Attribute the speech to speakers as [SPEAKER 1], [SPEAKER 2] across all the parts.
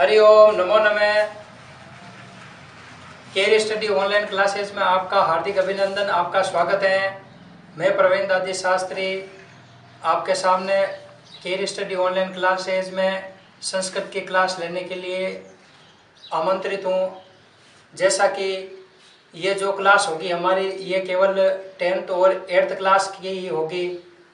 [SPEAKER 1] हरिओम नमो नमः। Care study online classes में आपका हार्दिक अभिनंदन, आपका स्वागत है। मैं प्रवीण दादी शास्त्री आपके सामने केयर स्टडी ऑनलाइन क्लासेस में संस्कृत की क्लास लेने के लिए आमंत्रित हूँ। जैसा कि ये जो क्लास होगी हमारी, ये केवल 10th और 8th क्लास की ही होगी।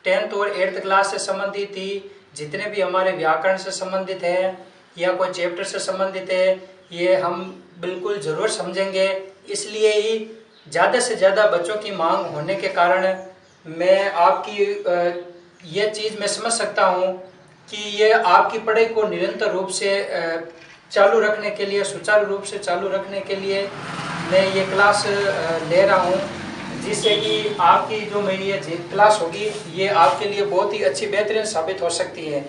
[SPEAKER 1] 10th और 8th क्लास से संबंधित ही जितने भी हमारे व्याकरण से संबंधित है या कोई चैप्टर से संबंधित है, ये हम बिल्कुल ज़रूर समझेंगे। इसलिए ही ज़्यादा से ज़्यादा बच्चों की मांग होने के कारण मैं आपकी ये चीज़ मैं समझ सकता हूँ कि ये आपकी पढ़ाई को निरंतर रूप से चालू रखने के लिए, सुचारू रूप से चालू रखने के लिए मैं ये क्लास ले रहा हूँ, जिससे कि आपकी जो मेरी ये क्लास होगी ये आपके लिए बहुत ही अच्छी बेहतरीन साबित हो सकती है।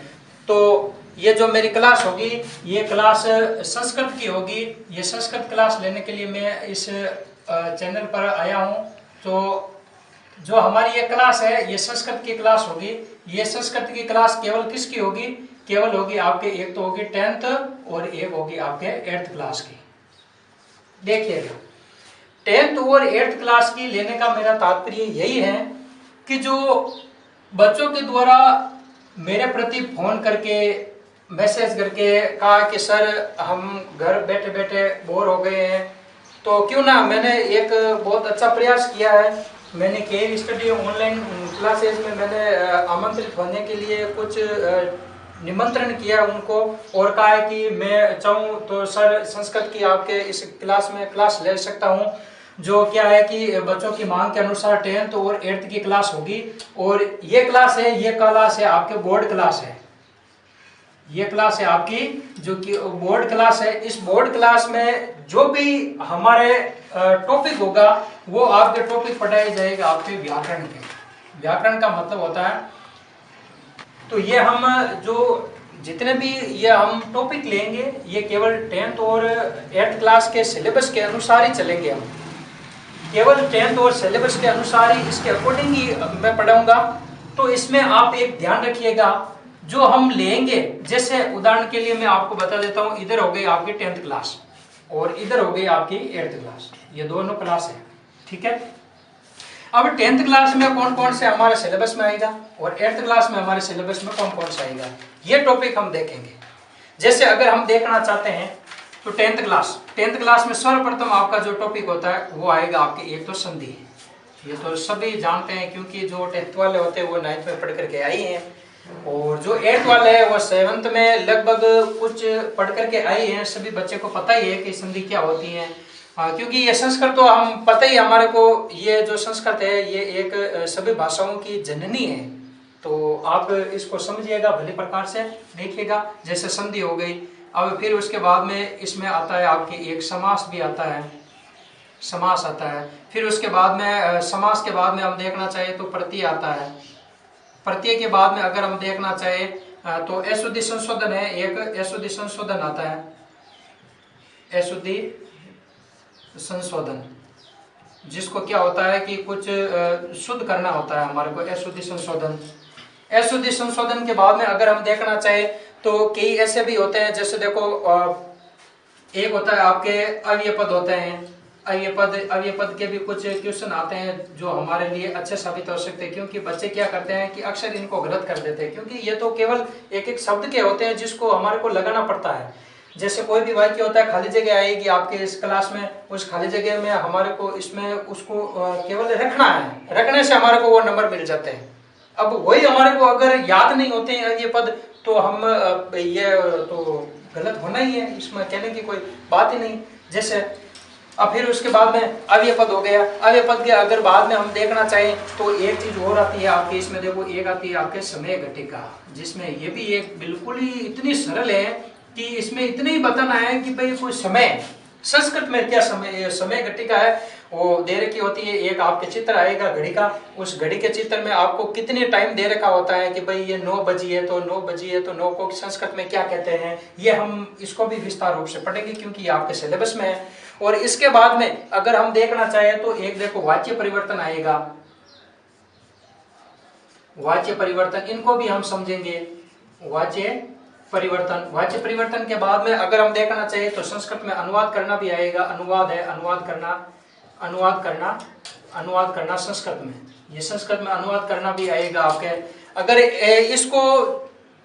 [SPEAKER 1] तो ये जो मेरी क्लास होगी ये क्लास संस्कृत की होगी। ये संस्कृत क्लास लेने के लिए मैं इस चैनल पर आया हूँ। तो जो हमारी ये क्लास है ये संस्कृत की क्लास होगी। ये संस्कृत की क्लास केवल किसकी होगी? केवल होगी आपके, एक तो होगी 10th और एक होगी आपके 8th क्लास की। देखिएगा, 10th और 8th क्लास की लेने का मेरा तात्पर्य यही है कि जो बच्चों के द्वारा मेरे प्रति फोन करके, मैसेज करके कहा कि सर हम घर बैठे बैठे बोर हो गए हैं, तो क्यों ना, मैंने एक बहुत अच्छा प्रयास किया है। मैंने केयर स्टडी ऑनलाइन क्लासेस में मैंने आमंत्रित होने के लिए कुछ निमंत्रण किया उनको और कहा है कि मैं चाहूँ तो सर संस्कृत की आपके इस क्लास में क्लास ले सकता हूँ, जो क्या है कि बच्चों की मांग के अनुसार 10th और 8th की क्लास होगी। और ये क्लास है, ये क्लास है आपके बोर्ड क्लास है। ये क्लास है आपकी जो कि बोर्ड क्लास है। इस बोर्ड क्लास में जो भी हमारे टॉपिक होगा वो आपके टॉपिक पढ़ाए जाएगा आपके व्याकरण के। व्याकरण का मतलब होता है, तो ये हम जो जितने भी ये हम टॉपिक लेंगे ये केवल 10th और 8th क्लास के सिलेबस के अनुसार ही चलेंगे। हम केवल 10th और सिलेबस के अनुसार ही, इसके अकॉर्डिंग ही मैं पढ़ाऊंगा। तो इसमें आप एक ध्यान रखिएगा, जो हम लेंगे, जैसे उदाहरण के लिए मैं आपको बता देता हूं, इधर हो गई आपकी 10th क्लास और इधर हो गई आपकी 8th क्लास, ये दोनों क्लास है, ठीक है। अब 10th क्लास में कौन कौन से हमारे सिलेबस में आएगा और 8th क्लास में हमारे सिलेबस में कौन कौन सा आएगा, ये टॉपिक हम देखेंगे। जैसे अगर हम देखना चाहते हैं तो 10th क्लास में सर्वप्रथम आपका जो टॉपिक होता है वो आएगा आपके, एक तो संधि। ये तो सभी जानते हैं क्योंकि जो 10th वाले होते हैं वो 9th में पढ़ करके आई हैं, और जो 8th वाले है वो 7th में लगभग कुछ पढ़ करके आई हैं। सभी बच्चे को पता ही है कि संधि क्या होती है, क्योंकि ये संस्कृत तो हम पता ही हमारे को, ये जो संस्कृत है ये एक सभी भाषाओं की जननी है। तो आप इसको समझिएगा भली प्रकार से, देखिएगा। जैसे संधि हो गई, अब फिर उसके बाद में इसमें आता है आपकी एक समास भी आता है, समास आता है। फिर उसके बाद में समास के बाद में हम देखना चाहिए तो प्रत्यय आता है। प्रत्यय के बाद में अगर हम देखना चाहे तो अशुद्धि संशोधन है, एक अशुद्धि संशोधन आता है, अशुद्धि संशोधन, जिसको क्या होता है कि कुछ शुद्ध करना होता है हमारे को, अशुद्धि संशोधन। अशुद्धि संशोधन के बाद में अगर हम देखना चाहे तो कई ऐसे भी होते हैं, जैसे देखो एक होता है आपके अव्यय पद होते हैं। अव्यय पद के भी कुछ क्वेश्चन आते हैं जो हमारे लिए अच्छे साबित हो सकते हैं, क्योंकि बच्चे क्या करते हैं कि अक्सर इनको गलत कर देते हैं, क्योंकि ये तो केवल एक एक शब्द के होते हैं जिसको हमारे को लगाना पड़ता है। जैसे कोई भी वाक्य होता है, खाली जगह आएगी आपके इस क्लास में, उस खाली जगह में हमारे को इसमें उसको केवल रखना है, रखने से हमारे को वो नंबर मिल जाते हैं। अब वही हमारे को अगर याद नहीं होते हैं ये पद, तो हम ये तो गलत होना ही है, इसमें कहने की कोई बात ही नहीं। जैसे अब फिर उसके बाद में अव्यय पद हो गया। अव्यय पद के अगर बाद में हम देखना चाहें तो एक चीज और आती है आपके इसमें, देखो एक आती है आपके समय घटिका, जिसमें ये भी एक बिल्कुल ही इतनी सरल है कि इसमें इतने ही बताना है कि भाई कोई समय, संस्कृत में क्या समय घटिका है वो दे रखी होती है। एक आपके चित्र आएगा घड़ी का, उस घड़ी के चित्र में आपको कितने टाइम दे रखा होता है कि भाई ये 9 बजी है तो 9 बजी है, तो 9 को संस्कृत में क्या कहते हैं, ये हम इसको भी विस्तार रूप से पढ़ेंगे क्योंकि ये आपके सिलेबस में है। और इसके बाद में अगर हम देखना चाहें तो एक देखो वाच्य परिवर्तन आएगा, वाच्य परिवर्तन, इनको भी हम समझेंगे। वाच्य परिवर्तन। वाच्य परिवर्तन के बाद में अगर हम देखना चाहिए तो संस्कृत में अनुवाद करना भी आएगा। अनुवाद है, अनुवाद करना, अनुवाद करना, अनुवाद करना संस्कृत में, ये संस्कृत में अनुवाद करना भी आएगा आपके। अगर इसको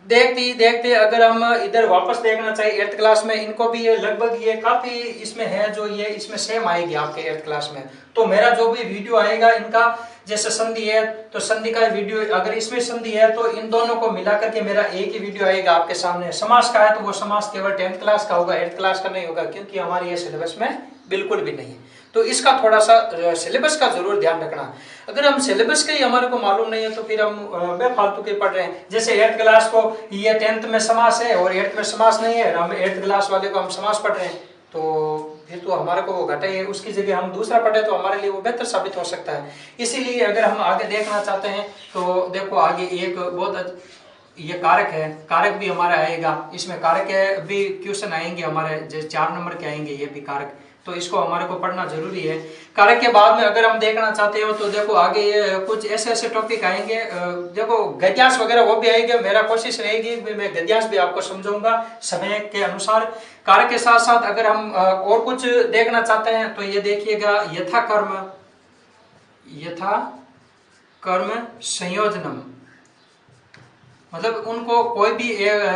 [SPEAKER 1] देखते देखते अगर हम इधर वापस देखना चाहिए 8th क्लास में, इनको भी ये लगभग ये काफी इसमें है जो ये इसमें सेम आएगी आपके 8th क्लास में। तो मेरा जो भी वीडियो आएगा इनका, जैसे संधि है तो संधि का वीडियो, अगर इसमें संधि है तो इन दोनों को मिला करके मेरा एक ही वीडियो आएगा आपके सामने। समास का है तो वो समास केवल 10th क्लास का होगा, 8th क्लास का नहीं होगा, क्योंकि हमारे ये सिलेबस में बिल्कुल भी नहीं है। तो इसका थोड़ा सा सिलेबस का जरूर ध्यान रखना। अगर हम सिलेबस का ही हमारे को मालूम नहीं है तो फिर हम बेफालतू के पढ़ रहे हैं। जैसे 8th क्लास को ये 10th में समास है और 8th में समास नहीं है, हम 8th क्लास वाले को हम समास पढ़ रहे हैं, तो फिर तो हमारे को वो घटा है। उसकी जगह हम दूसरा पढ़े तो हमारे लिए वो बेहतर साबित हो सकता है। इसीलिए अगर हम आगे देखना चाहते हैं तो देखो आगे एक बहुत ये कारक है, कारक भी हमारा आएगा, इसमें कारक भी क्वेश्चन आएंगे हमारे, जैसे 4 नंबर के आएंगे ये भी कारक, तो इसको हमारे को पढ़ना जरूरी है। कारक के बाद में अगर हम देखना चाहते हो तो देखो आगे ये कुछ ऐसे ऐसे टॉपिक आएंगे, देखो गद्यांश वगैरह वो भी आएंगे। मेरा कोशिश रहेगी मैं गद्यांश भी आपको समझाऊंगा समय के अनुसार। कारक के साथ साथ अगर हम और कुछ देखना चाहते हैं तो ये देखिएगा यथा कर्म संयोजनम, मतलब उनको कोई भी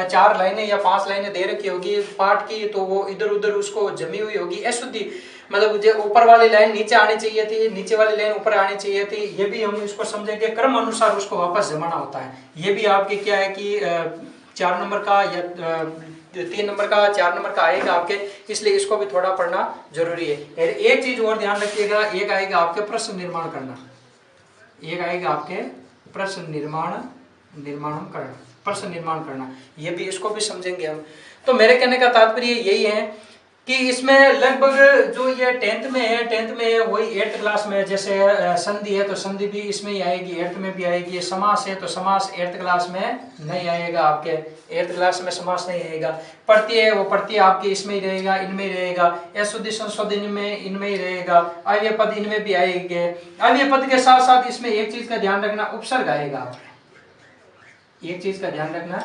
[SPEAKER 1] 4 लाइनें या 5 लाइनें दे रखी होगी पाठ की, तो वो इधर उधर उसको जमी हुई होगी अशुद्धि, मतलब जो ऊपर वाली लाइन नीचे आनी चाहिए थी, नीचे वाली लाइन ऊपर आनी चाहिए थी, ये भी हम इसको समझेंगे। क्रम अनुसार उसको वापस जमाना होता है। ये भी आपके क्या है कि 4 नंबर का या 3 नंबर का 4 नंबर का आएगा आपके, इसलिए इसको भी थोड़ा पढ़ना जरूरी है। एक चीज और ध्यान रखिएगा, एक आएगा आपके प्रश्न निर्माण करना, एक आएगा आपके प्रश्न प्रश्न निर्माण करना, ये भी इसको भी समझेंगे हम। तो मेरे कहने का तात्पर्य यही है कि इसमें लगभग जो ये 10th में है, 10th में वही 8th क्लास में, जैसे संधि है तो संधि भी इसमें ही आएगी, 8th में भी आएगी। समास है तो समास 8th क्लास में नहीं आएगा आपके, 8th क्लास में समास नहीं आएगा। प्रत्यय है वो प्रत्यय आपके इसमें ही रहेगा, इनमें ही रहेगा। अशुद्धि संशोधन इनमें ही रहेगा। अव्यय पद इनमें भी आएंगे। अव्यय पद के साथ साथ इसमें एक चीज का ध्यान रखना, उपसर्ग आएगा। एक चीज का ध्यान रखना,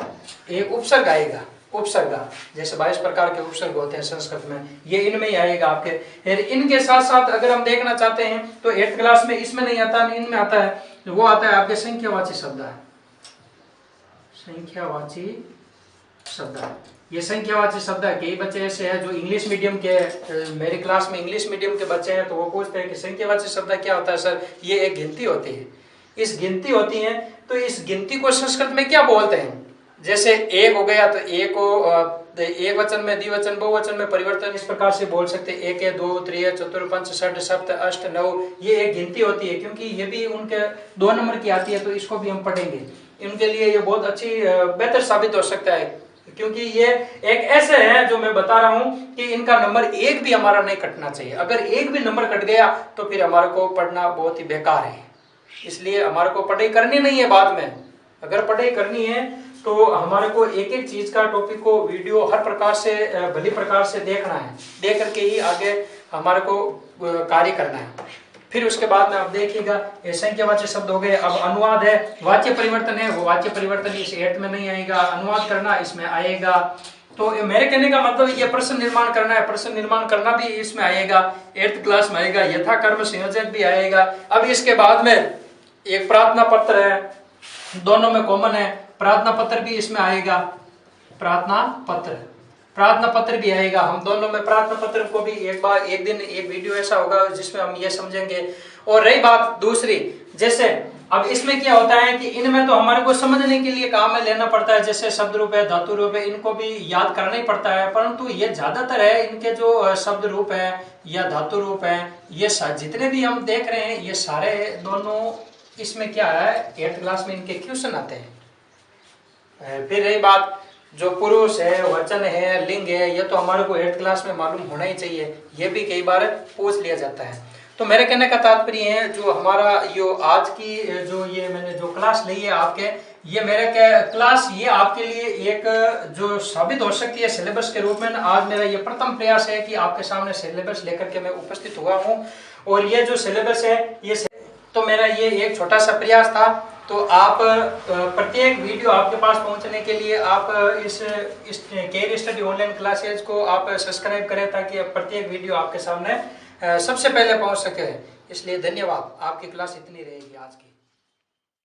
[SPEAKER 1] एक उपसर्ग आएगा, उपसर्ग, जैसे 22 प्रकार के उपसर्ग होते हैं संस्कृत में, ये इनमें ही आएगा आपके। इनके साथ साथ अगर हम देखना चाहते हैं तो 8th क्लास में इसमें नहीं आता, इनमें आता है, वो आता है आपके संख्यावाची शब्द, संख्यावाची शब्द। ये संख्यावाची शब्द है। कई बच्चे ऐसे हैं जो इंग्लिश मीडियम के, मेरी क्लास में इंग्लिश मीडियम के बच्चे हैं, तो वो पूछते हैं कि संख्यावाची शब्द क्या होता है सर? ये एक गिनती होती है, इस गिनती होती है, तो इस गिनती को संस्कृत में क्या बोलते हैं? जैसे एक हो गया तो एक को एक वचन में, द्विवचन, बहुवचन में परिवर्तन इस प्रकार से बोल सकते हैं। एक, दो, त्रिय, चतुर, पंच, षट, सप्त, अष्ट, नौ, ये एक गिनती होती है। क्योंकि ये भी उनके 2 नंबर की आती है, तो इसको भी हम पढ़ेंगे। इनके लिए ये बहुत अच्छी बेहतर साबित हो सकता है, क्योंकि ये एक ऐसे है जो मैं बता रहा हूं कि इनका नंबर एक भी हमारा नहीं कटना चाहिए। अगर एक भी नंबर कट गया तो फिर हमारे को पढ़ना बहुत ही बेकार है। इसलिए हमारे को पढ़ाई करनी नहीं है बाद में। अगर पढ़ाई करनी है तो हमारे को एक एक चीज का टॉपिक को वीडियो हर प्रकार से भली प्रकार से देखना है, देख करके ही आगे हमारे को कार्य करना है। फिर उसके बाद में आप देखिएगा ये संख्यावाची शब्द हो गए। अब अनुवाद है, वाच्य परिवर्तन है, वो वाच्य परिवर्तन इस 8th में नहीं आएगा, अनुवाद करना इसमें आएगा। तो मेरे कहने का मतलब ये प्रश्न निर्माण करना है, प्रश्न निर्माण करना भी इसमें आएगा, 8th क्लास में आएगा। यथा कर्म संयोजक भी आएगा। अब इसके बाद में एक प्रार्थना पत्र है, दोनों में कॉमन है, प्रार्थना पत्र भी इसमें आएगा। प्रार्थना पत्र भी आएगा। हम दोनों में प्रार्थना पत्र को भी एक दिन एक वीडियो ऐसा होगा जिसमें हम ये समझेंगे। और रही बात दूसरी, जैसे अब इसमें क्या होता है कि इनमें तो हमारे को समझने के लिए काम में लेना पड़ता है, जैसे शब्द रूप है, धातु रूप है, इनको भी याद करना ही पड़ता है। परंतु ये ज्यादातर है इनके जो शब्द रूप है या धातु रूप है, ये जितने भी हम देख रहे हैं ये सारे दोनों इसमें क्या है 8th क्लास में इनके क्वेश्चन आते हैं। फिर रही बात जो पुरुष है, वचन है, लिंग है, ये तो हमारे को 8th क्लास में मालूम होना ही चाहिए। ये भी कई बार पूछ लिया जाता है। तो मेरे कहने का तात्पर्य है जो हमारा यो आज की जो ये मैंने जो क्लास ली है आपके, ये मेरे क्लास ये आपके लिए एक जो साबित हो सकती है सिलेबस के रूप में। आज मेरा ये प्रथम प्रयास है कि आपके सामने सिलेबस लेकर के मैं उपस्थित हुआ हूँ। और ये जो सिलेबस है ये तो मेरा ये एक छोटा सा प्रयास था तो आप प्रत्येक वीडियो आपके पास पहुंचने के लिए आप इस केयर स्टडी ऑनलाइन क्लासेज को आप सब्सक्राइब करें, ताकि प्रत्येक वीडियो आपके सामने सबसे पहले पहुंच सके। इसलिए धन्यवाद। आपकी क्लास इतनी रहेगी आज की।